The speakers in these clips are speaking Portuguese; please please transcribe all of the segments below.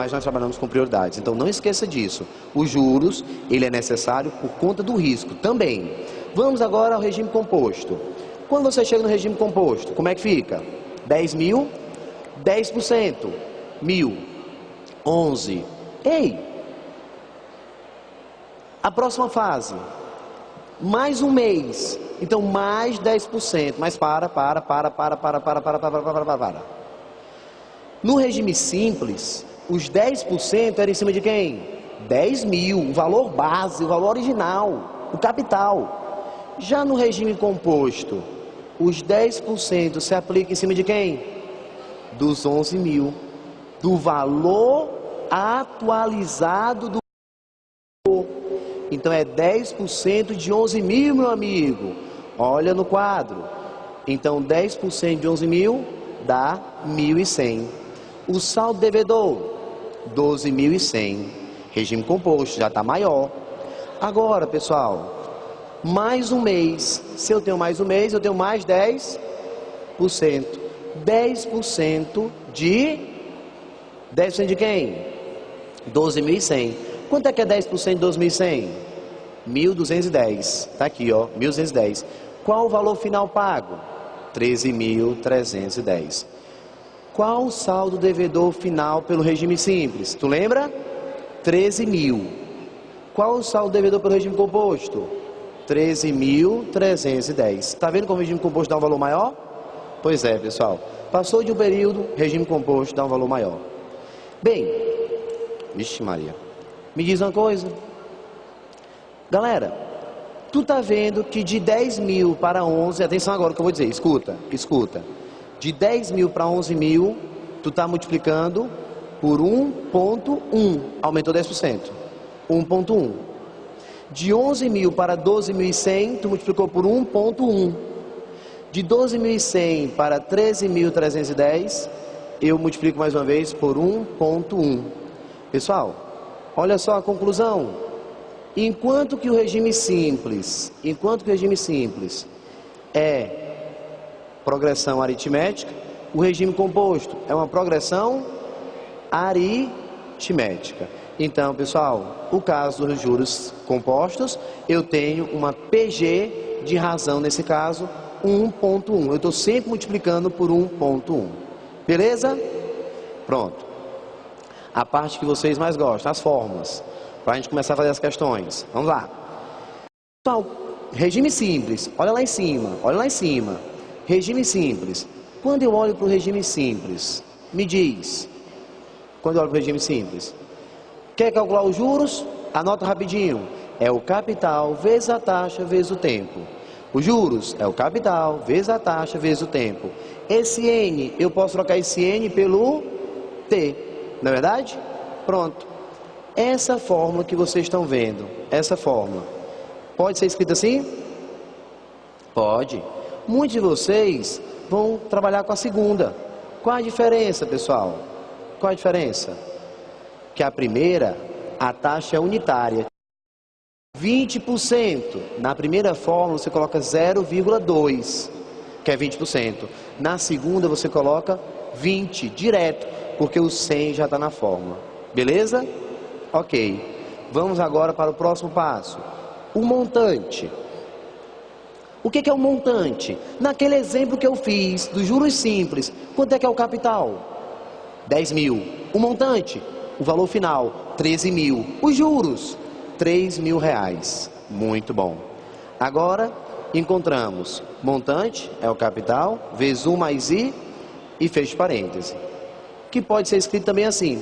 mas nós trabalhamos com prioridades. Então não esqueça disso. Os juros, ele é necessário por conta do risco também. Vamos agora ao regime composto. Quando você chega no regime composto, como é que fica? 10 mil, 10%, 1.000, 11. Ei! A próxima fase, mais um mês, então mais 10%, mas para. No regime simples, os 10% era em cima de quem? 10 mil, o valor base, o valor original, o capital. Já no regime composto, os 10% se aplica em cima de quem? Dos 11 mil, do valor atualizado do. Então é 10% de 11 mil, meu amigo. Olha no quadro. Então 10% de 11 mil dá 1.100. O saldo devedor, 12.100. Regime composto, já está maior. Agora, pessoal, mais um mês. Se eu tenho mais um mês, eu tenho mais 10%. 10% de... 10% de quem? 12.100. Quanto é que é 10% de 12.100? 1.210. Está aqui, ó, 1.210. Qual o valor final pago? 13.310. Qual o saldo devedor final pelo regime simples? Tu lembra? 13 mil. Qual o saldo devedor pelo regime composto? 13.310. Está vendo como o regime composto dá um valor maior? Pois é, pessoal. Passou de um período, regime composto dá um valor maior. Bem, vixe Maria. Me diz uma coisa. Galera, tu tá vendo que de 10 mil para 11, atenção agora o que eu vou dizer, escuta. De 10 mil para 11 mil, tu tá multiplicando por 1,1, aumentou 10%. 1,1. De 11 mil para 12.100, tu multiplicou por 1,1. De 12.100 para 13.310, eu multiplico mais uma vez por 1,1. Pessoal, olha só a conclusão. Enquanto que o regime simples é progressão aritmética, o regime composto é uma progressão aritmética. Então, pessoal, o caso dos juros compostos, eu tenho uma PG de razão, nesse caso, 1,1. Eu estou sempre multiplicando por 1,1. Beleza? Pronto. A parte que vocês mais gostam, as fórmulas. Para a gente começar a fazer as questões. Vamos lá. Pessoal, regime simples. Olha lá em cima. Regime simples. Quando eu olho para o regime simples, me diz. Quando eu olho para o regime simples. Quer calcular os juros? Anota rapidinho. É o capital vezes a taxa vezes o tempo. Os juros é o capital vezes a taxa vezes o tempo. Esse N, eu posso trocar esse N pelo T. Não é verdade? Pronto. Essa fórmula que vocês estão vendo, essa fórmula, pode ser escrita assim? Pode. Muitos de vocês vão trabalhar com a segunda. Qual a diferença, pessoal? Qual a diferença? Que a primeira, a taxa é unitária. 20%. Na primeira fórmula você coloca 0,2, que é 20%. Na segunda você coloca 20, direto, porque o 100 já está na fórmula. Beleza? Ok. Vamos agora para o próximo passo. O montante. O que é o montante? Naquele exemplo que eu fiz, dos juros simples, quanto é que é o capital? 10 mil. O montante? O valor final, 13 mil. Os juros? 3 mil reais. Muito bom. Agora, encontramos montante, é o capital, vezes 1 mais I, e fecha parêntese. Que pode ser escrito também assim.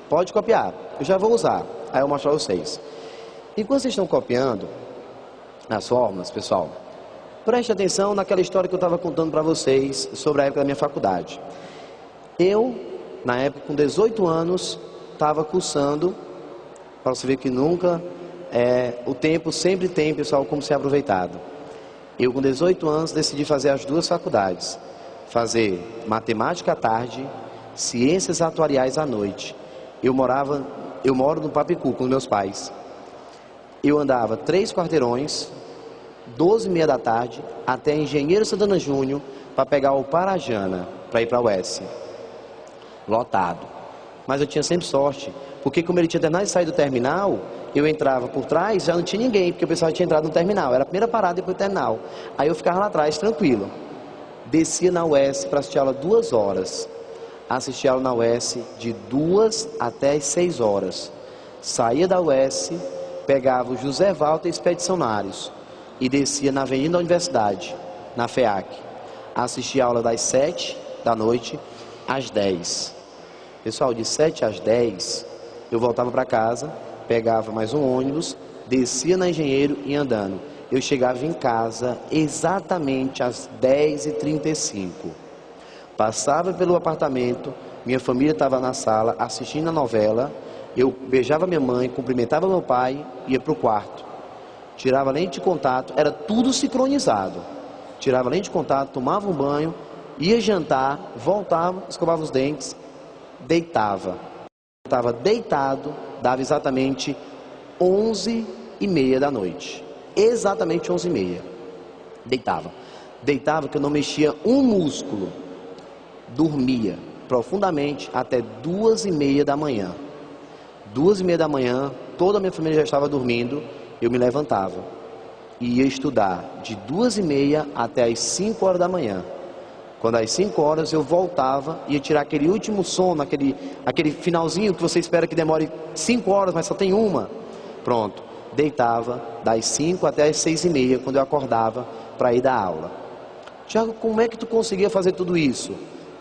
Pode copiar. Eu já vou usar. Aí eu vou mostrar a vocês. Enquanto vocês estão copiando as fórmulas, pessoal, preste atenção naquela história que eu estava contando para vocês sobre a época da minha faculdade. Eu, na época, com 18 anos, estava cursando, para você ver que nunca, o tempo sempre tem, pessoal, como ser aproveitado. Eu, com 18 anos, decidi fazer as duas faculdades. Fazer matemática à tarde, ciências atuariais à noite. Eu moro no Papicu com meus pais. Eu andava 3 quarteirões, 12h30 da tarde, até Engenheiro Santana Júnior, para pegar o Parajana, para ir para a UES. Lotado. Mas eu tinha sempre sorte, porque como ele tinha terminado de sair do terminal, eu entrava por trás, já não tinha ninguém, porque o pessoal tinha entrado no terminal. Era a primeira parada depois do terminal. Aí eu ficava lá atrás, tranquilo. Descia na UES para assistir aula 2 horas. Assisti aula na UES de 2 até as 6 horas. Saía da UES, pegava o José Walter Expedicionários e descia na Avenida da Universidade, na FEAC. Assistia a aula das 7 da noite às 10. Pessoal, de 7 às 10, eu voltava para casa, pegava mais um ônibus, descia na Engenheiro e andando. Eu chegava em casa exatamente às 10h35. Passava pelo apartamento, minha família estava na sala assistindo a novela, eu beijava minha mãe, cumprimentava meu pai, ia para o quarto. Tirava lente de contato, era tudo sincronizado. Tirava lente de contato, tomava um banho, ia jantar, voltava, escovava os dentes, deitava. Estava deitado, dava exatamente 11h30 da noite. Exatamente 11h30. Deitava. Deitava que eu não mexia um músculo. Dormia profundamente até 2h30 da manhã. 2h30 da manhã, toda a minha família já estava dormindo, eu me levantava. E ia estudar de 2h30 até as 5 horas da manhã. Quando às 5 horas eu voltava, ia tirar aquele último sono, aquele finalzinho que você espera que demore 5 horas, mas só tem uma. Pronto, deitava das 5 até as 6h30, quando eu acordava para ir dar aula. Tiago, como é que tu conseguia fazer tudo isso?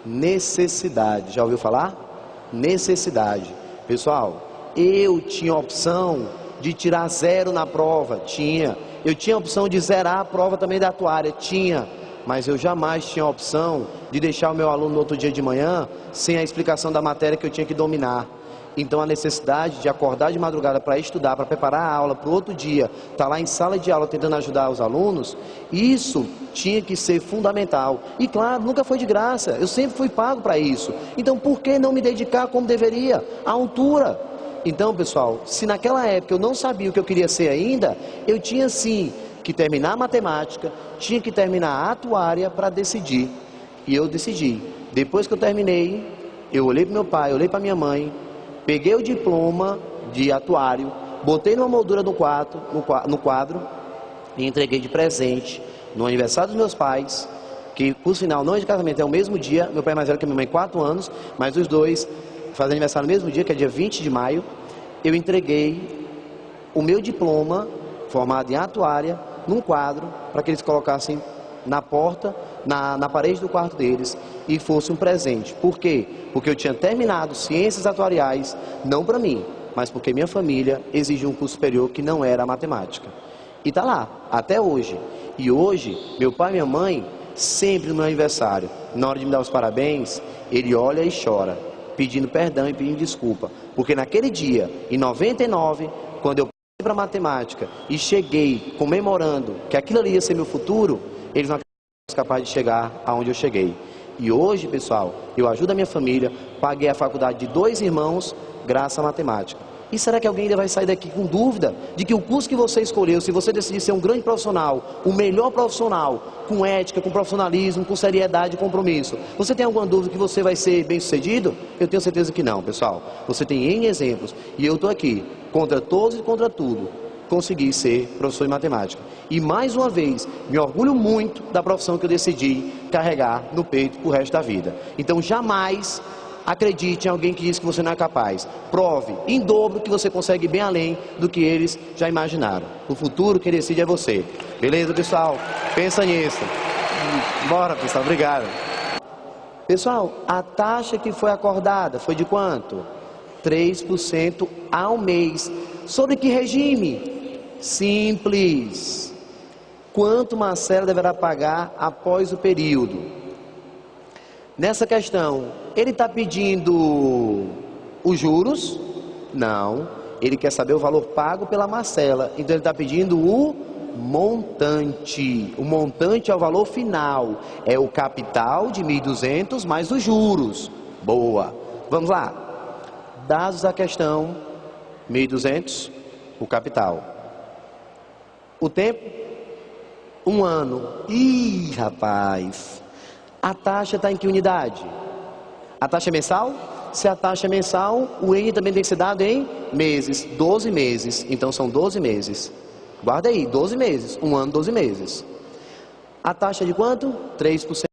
Necessidade, já ouviu falar? Necessidade. Pessoal, eu tinha a opção de tirar 0 na prova, tinha. Eu tinha a opção de zerar a prova também da atuária, tinha. Mas eu jamais tinha a opção de deixar o meu aluno no outro dia de manhã sem a explicação da matéria que eu tinha que dominar. Então a necessidade de acordar de madrugada para estudar, para preparar a aula para o outro dia, estar lá em sala de aula tentando ajudar os alunos, isso tinha que ser fundamental. E claro, nunca foi de graça, eu sempre fui pago para isso. Então por que não me dedicar como deveria, à altura? Então pessoal, se naquela época eu não sabia o que eu queria ser ainda, eu tinha sim que terminar a matemática, tinha que terminar a atuária para decidir. E eu decidi. Depois que eu terminei, eu olhei para meu pai, olhei para minha mãe, peguei o diploma de atuário, botei numa moldura no quadro e entreguei de presente no aniversário dos meus pais, que por sinal não é de casamento, é o mesmo dia. Meu pai é mais velho que a minha mãe, 4 anos, mas os dois fazem aniversário no mesmo dia, que é dia 20 de maio. Eu entreguei o meu diploma, formado em atuária, num quadro, para que eles colocassem na porta, na parede do quarto deles, e fosse um presente. Por quê? Porque eu tinha terminado ciências atuariais, não para mim, mas porque minha família exigiu um curso superior que não era a matemática. E está lá, até hoje. E hoje, meu pai e minha mãe, sempre no meu aniversário, na hora de me dar os parabéns, ele olha e chora, pedindo perdão e pedindo desculpa. Porque naquele dia, em 99, quando eu para matemática e cheguei comemorando que aquilo ali ia ser meu futuro, eles não foram capazes de chegar aonde eu cheguei. E hoje, pessoal, eu ajudo a minha família, paguei a faculdade de 2 irmãos graças à matemática. E será que alguém ainda vai sair daqui com dúvida de que o curso que você escolheu, se você decidir ser um grande profissional, o melhor profissional, com ética, com profissionalismo, com seriedade e compromisso, você tem alguma dúvida que você vai ser bem sucedido? Eu tenho certeza que não, pessoal. Você tem N exemplos e eu estou aqui, contra todos e contra tudo, consegui ser professor de matemática. E mais uma vez, me orgulho muito da profissão que eu decidi carregar no peito pro resto da vida. Então jamais acredite em alguém que diz que você não é capaz. Prove em dobro que você consegue ir bem além do que eles já imaginaram. O futuro quem decide é você. Beleza, pessoal? Pensa nisso. Bora, pessoal. Obrigado. Pessoal, a taxa que foi acordada foi de quanto? 3% ao mês. Sobre que regime? Simples. Quanto Marcelo deverá pagar após o período? Nessa questão, ele está pedindo os juros? Não. Ele quer saber o valor pago pela Marcela. Então ele está pedindo o montante. O montante é o valor final. É o capital de 1.200 mais os juros. Boa. Vamos lá. Dados da questão, 1.200, o capital. O tempo? 1 ano. Ih, rapaz. A taxa está em que unidade? A taxa é mensal? Se a taxa é mensal, o N também tem que ser dado em meses, 12 meses. Então são 12 meses. Guarda aí, 12 meses, um ano, 12 meses. A taxa é de quanto? 3%.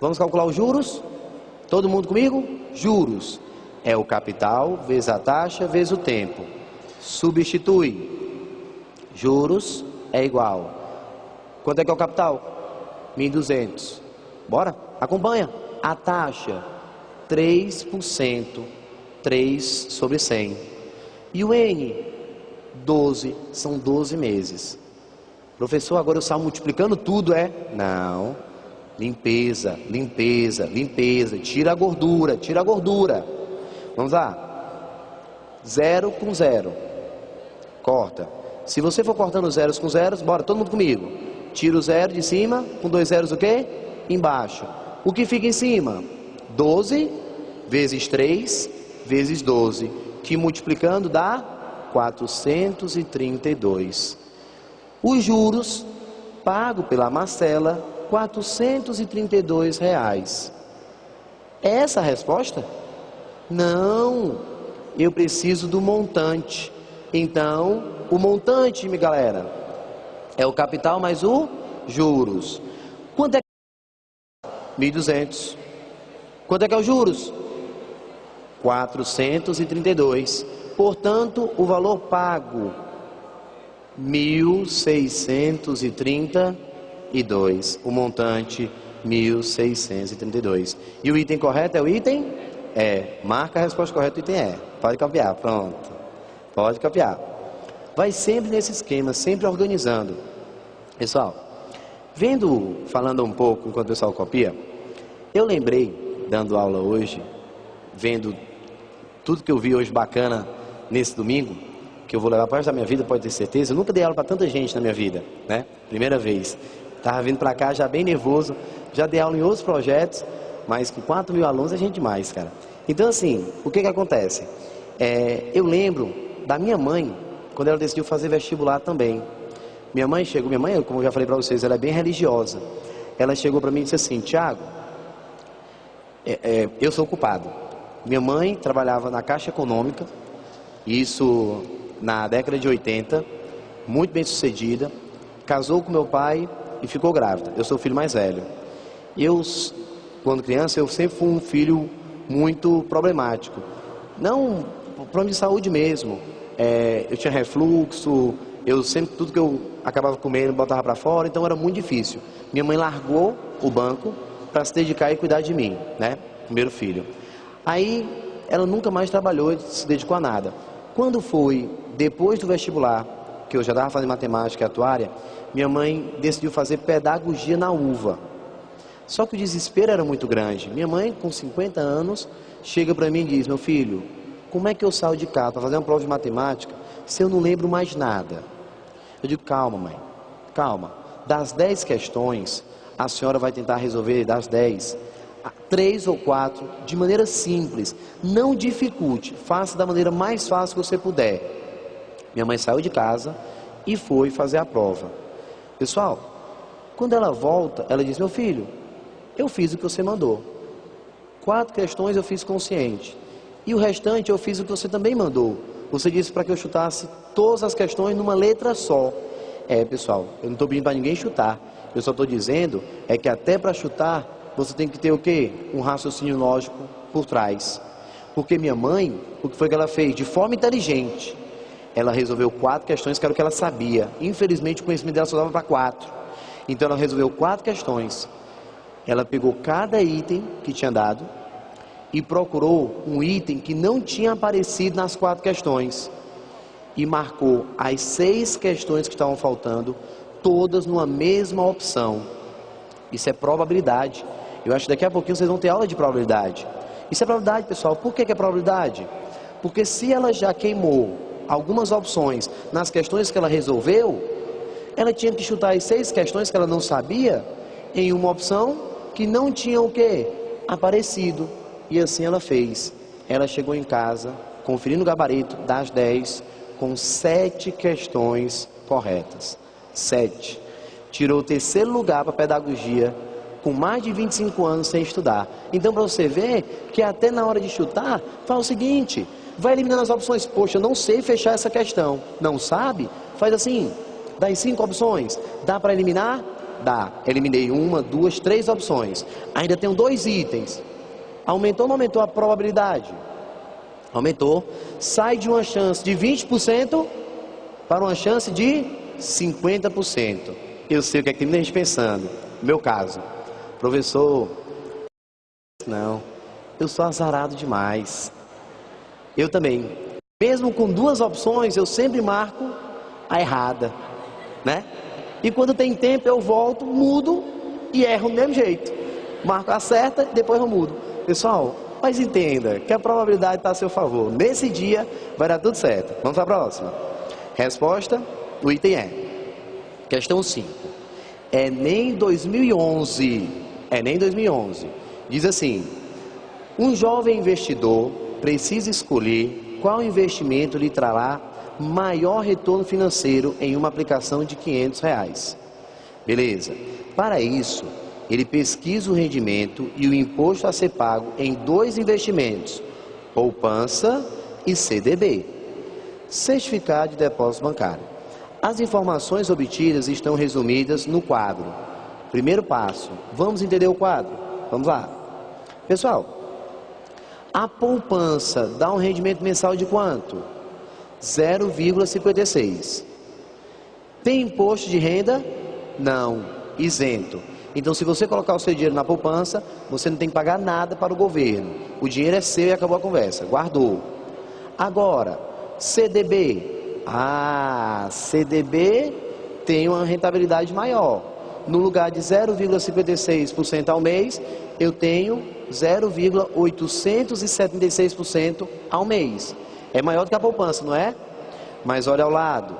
Vamos calcular os juros? Todo mundo comigo? Juros. É o capital vezes a taxa vezes o tempo. Substitui. Juros é igual. Quanto é que é o capital? 1.200. Bora? Acompanha. A taxa, 3%. 3 sobre 100. E o N? 12. São 12 meses. Professor, agora eu saio multiplicando tudo, é? Não. Limpeza, limpeza, limpeza. Tira a gordura, tira a gordura. Vamos lá. 0 com 0. Corta. Se você for cortando zeros com zeros, bora, todo mundo comigo. Tira o 0 de cima, com 2 zeros o quê? Embaixo. O que fica em cima? 12 vezes 3 vezes 12. Que multiplicando dá 432. Os juros pago pela Marcela, R$432. É essa a resposta? Não, eu preciso do montante. Então, o montante, minha galera, é o capital mais o juros. Quanto é que é? 1.200. Quanto é que é os juros? 432. Portanto, o valor pago, 1.632. O montante, 1.632. E o item correto é o item? É. Marca a resposta correta, o item é. Pode copiar, pronto. Pode copiar. Vai sempre nesse esquema, sempre organizando. Pessoal, falando um pouco enquanto o pessoal copia, eu lembrei, dando aula hoje, vendo tudo que eu vi hoje bacana nesse domingo, que eu vou levar para o resto da minha vida, pode ter certeza. Eu nunca dei aula para tanta gente na minha vida, né? Primeira vez. Estava vindo para cá já bem nervoso, já dei aula em outros projetos, mas com 4.000 alunos é gente demais, cara. Então assim, o que acontece? Eu lembro da minha mãe, quando ela decidiu fazer vestibular também. Minha mãe, como eu já falei para vocês, ela é bem religiosa. Ela chegou para mim e disse assim: Tiago, eu sou culpado. Minha mãe trabalhava na Caixa Econômica, isso na década de 80, muito bem sucedida, casou com meu pai e ficou grávida. Eu sou o filho mais velho. Quando criança, eu sempre fui um filho muito problemático. Não, problema de saúde mesmo. Eu tinha refluxo, tudo que eu acabava comendo, botava para fora, então era muito difícil. Minha mãe largou o banco para se dedicar e cuidar de mim, né? Primeiro filho. Aí, ela nunca mais trabalhou e se dedicou a nada. Quando foi depois do vestibular, que eu já estava fazendo matemática e atuária, minha mãe decidiu fazer pedagogia na UVA. Só que o desespero era muito grande. Minha mãe, com 50 anos, chega para mim e diz: meu filho, como é que eu saio de casa para fazer uma prova de matemática se eu não lembro mais nada? Eu digo: calma, mãe, calma. Das 10 questões, a senhora vai tentar resolver das 10, 3 ou 4, de maneira simples. Não dificulte, faça da maneira mais fácil que você puder. Minha mãe saiu de casa e foi fazer a prova. Pessoal, quando ela volta, ela diz: meu filho, eu fiz o que você mandou. 4 questões eu fiz consciente. E o restante eu fiz o que você também mandou. Você disse para que eu chutasse todas as questões numa letra só. Pessoal, eu não estou pedindo para ninguém chutar. Eu só estou dizendo que até para chutar, você tem que ter o quê? Um raciocínio lógico por trás. Porque minha mãe, o que foi que ela fez? De forma inteligente, ela resolveu 4 questões que era o que ela sabia. Infelizmente, o conhecimento dela só dava para 4. Então, ela resolveu 4 questões. Ela pegou cada item que tinha dado e procurou um item que não tinha aparecido nas 4 questões. E marcou as 6 questões que estavam faltando, todas numa mesma opção. Isso é probabilidade. Eu acho que daqui a pouquinho vocês vão ter aula de probabilidade. Isso é probabilidade, pessoal. Por que é probabilidade? Porque se ela já queimou algumas opções nas questões que ela resolveu, ela tinha que chutar as 6 questões que ela não sabia em uma opção que não tinha o quê? Aparecido. E assim ela fez. Ela chegou em casa, conferindo o gabarito das 10, com 7 questões corretas. 7. Tirou o 3º lugar para pedagogia com mais de 25 anos sem estudar. Então, para você ver que até na hora de chutar, faz o seguinte, vai eliminando as opções. Poxa, eu não sei fechar essa questão. Não sabe? Faz assim, das 5 opções, dá para eliminar? Dá. Eliminei 1, 2, 3 opções. Ainda tenho 2 itens. Aumentou ou não aumentou a probabilidade? Aumentou. Sai de uma chance de 20% para uma chance de 50%. Eu sei o que é que tem muita gente pensando. No meu caso, professor, não, eu sou azarado demais. Eu também. Mesmo com 2 opções, eu sempre marco a errada, né? E quando tem tempo, eu volto, mudo e erro do mesmo jeito. Marco a certa, depois eu mudo. Pessoal, mas entenda que a probabilidade está a seu favor. Nesse dia, vai dar tudo certo. Vamos para a próxima. Resposta, o item é. Questão 5. Enem 2011. Enem 2011. Diz assim, um jovem investidor precisa escolher qual investimento lhe trará maior retorno financeiro em uma aplicação de R$500. Beleza. Para isso, ele pesquisa o rendimento e o imposto a ser pago em 2 investimentos, poupança e CDB, certificado de depósito bancário. As informações obtidas estão resumidas no quadro. Primeiro passo, vamos entender o quadro? Vamos lá. Pessoal, a poupança dá um rendimento mensal de quanto? 0,56. Tem imposto de renda? Não, isento. Então, se você colocar o seu dinheiro na poupança, você não tem que pagar nada para o governo. O dinheiro é seu e acabou a conversa. Guardou. Agora, CDB. CDB tem uma rentabilidade maior. No lugar de 0,56% ao mês, eu tenho 0,876% ao mês. É maior do que a poupança, não é? Mas olha ao lado.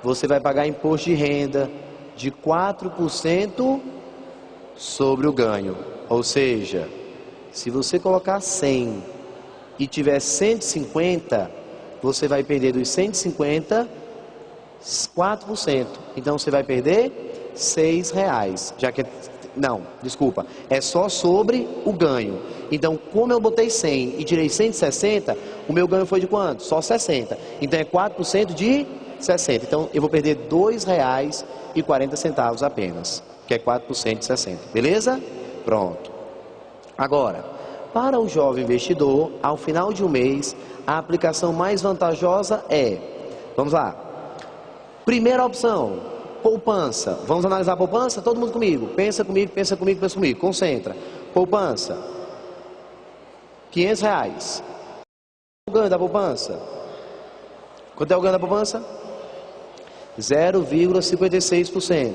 Você vai pagar imposto de renda de 4% sobre o ganho. Ou seja, se você colocar 100 e tiver 150, você vai perder dos 150, 4%. Então você vai perder R$6. Já que não, desculpa, é só sobre o ganho. Então, como eu botei 100 e tirei 160, o meu ganho foi de quanto? Só 60. Então é 4% de 60. Então eu vou perder R$2,40 apenas, que é 4% de 60. Beleza? Pronto. Agora, para o jovem investidor, ao final de um mês, a aplicação mais vantajosa é, vamos lá, primeira opção, poupança. Vamos analisar a poupança? Todo mundo comigo. Pensa comigo, pensa comigo, pensa comigo. Concentra. Poupança. R$500. O ganho da poupança? Quanto é o ganho da poupança? 0,56%.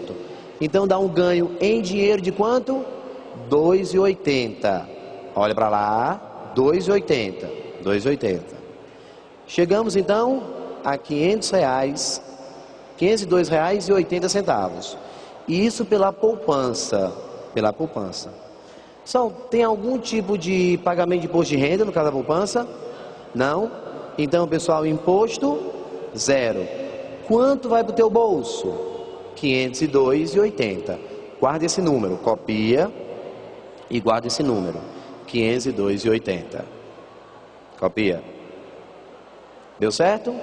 Então dá um ganho em dinheiro de quanto? R$2,80. Olha para lá, R$2,80. R$2,80. Chegamos então a R$500, R$502,80. Isso pela poupança. Pela poupança. Só tem algum tipo de pagamento de imposto de renda no caso da poupança? Não? Então, pessoal, imposto, 0. Quanto vai para o teu bolso? R$502,80. Guarda esse número, copia e guarda esse número. R$502,80. Copia. Deu certo?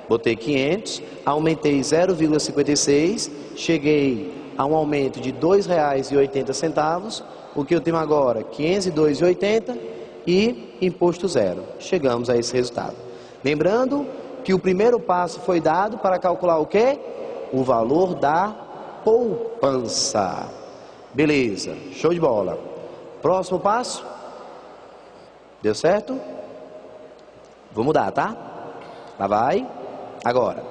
Botei 500, aumentei 0,56, cheguei a um aumento de R$2,80. O que eu tenho agora? R$502,80 e imposto 0. Chegamos a esse resultado. Lembrando que o primeiro passo foi dado para calcular o quê? O valor da poupança. Beleza, show de bola. Próximo passo. Deu certo? Vou mudar, tá? Lá vai. Agora,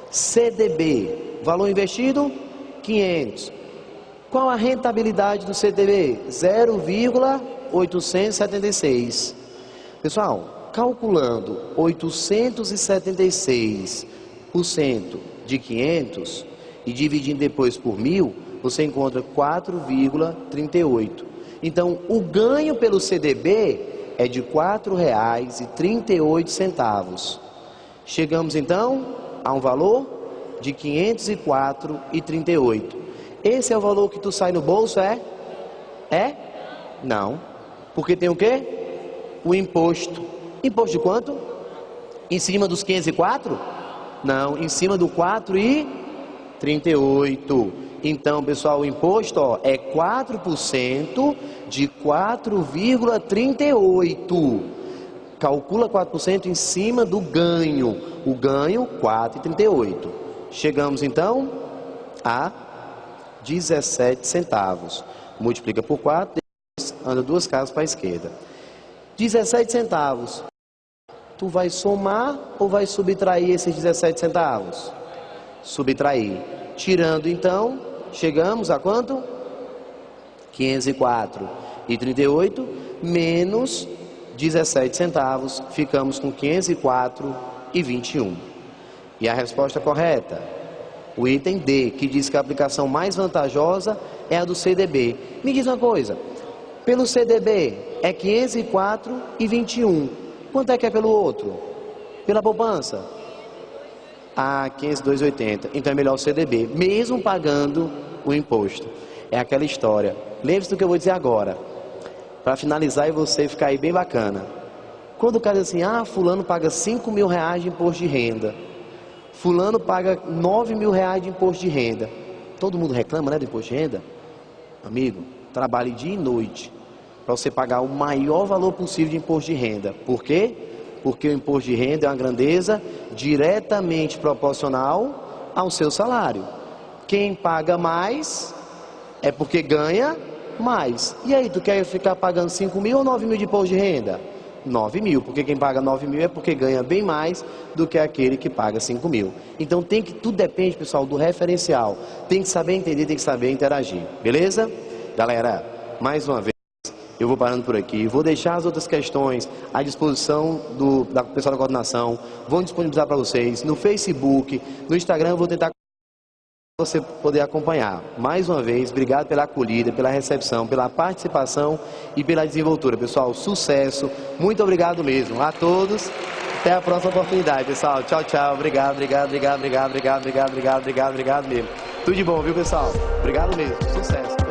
CDB, valor investido, 500. Qual a rentabilidade do CDB? 0,876. Pessoal, calculando 876% de 500 e dividindo depois por 1.000, você encontra 4,38. Então, o ganho pelo CDB é de R$ 4,38. Chegamos então a um valor de R$ 504,38. Esse é o valor que tu sai no bolso, é? É? Não. Porque tem o quê? O imposto. Imposto de quanto? Em cima dos 504? Não, em cima do 4,38. Então, pessoal, o imposto é 4% de 4,38. Calcula 4% em cima do ganho. O ganho, 4,38. Chegamos, então, a 17 centavos. Multiplica por 4, anda 2 casas para a esquerda. 17 centavos. Tu vai somar ou vai subtrair esses 17 centavos? Subtrair. Tirando, então, chegamos a quanto? 504,38 menos 17 centavos. Ficamos com 504,21. E a resposta correta? O item D, que diz que a aplicação mais vantajosa é a do CDB. Me diz uma coisa. Pelo CDB é 504,21. Quanto é que é pelo outro? Pela poupança? Ah, 502,80. Então é melhor o CDB, mesmo pagando o imposto. É aquela história. Lembre-se do que eu vou dizer agora, para finalizar e você ficar aí bem bacana. Quando o cara diz assim, fulano paga 5 mil reais de imposto de renda, fulano paga 9 mil reais de imposto de renda. Todo mundo reclama, né, do imposto de renda? Amigo, trabalhe dia e noite para você pagar o maior valor possível de imposto de renda. Por quê? Porque o imposto de renda é uma grandeza diretamente proporcional ao seu salário. Quem paga mais é porque ganha mais. E aí, tu quer ficar pagando 5 mil ou 9 mil de imposto de renda? 9 mil, porque quem paga 9 mil é porque ganha bem mais do que aquele que paga 5 mil. Então tudo depende, pessoal, do referencial. Tem que saber entender, tem que saber interagir. Beleza? Galera, mais uma vez, eu vou parando por aqui. Vou deixar as outras questões à disposição da pessoal da coordenação. Vou disponibilizar para vocês no Facebook, no Instagram. Eu vou tentar você poder acompanhar. Mais uma vez, obrigado pela acolhida, pela recepção, pela participação e pela desenvoltura. Pessoal, sucesso. Muito obrigado mesmo a todos. Até a próxima oportunidade, pessoal. Tchau, tchau. Obrigado mesmo. Tudo de bom, viu, pessoal? Obrigado mesmo. Sucesso.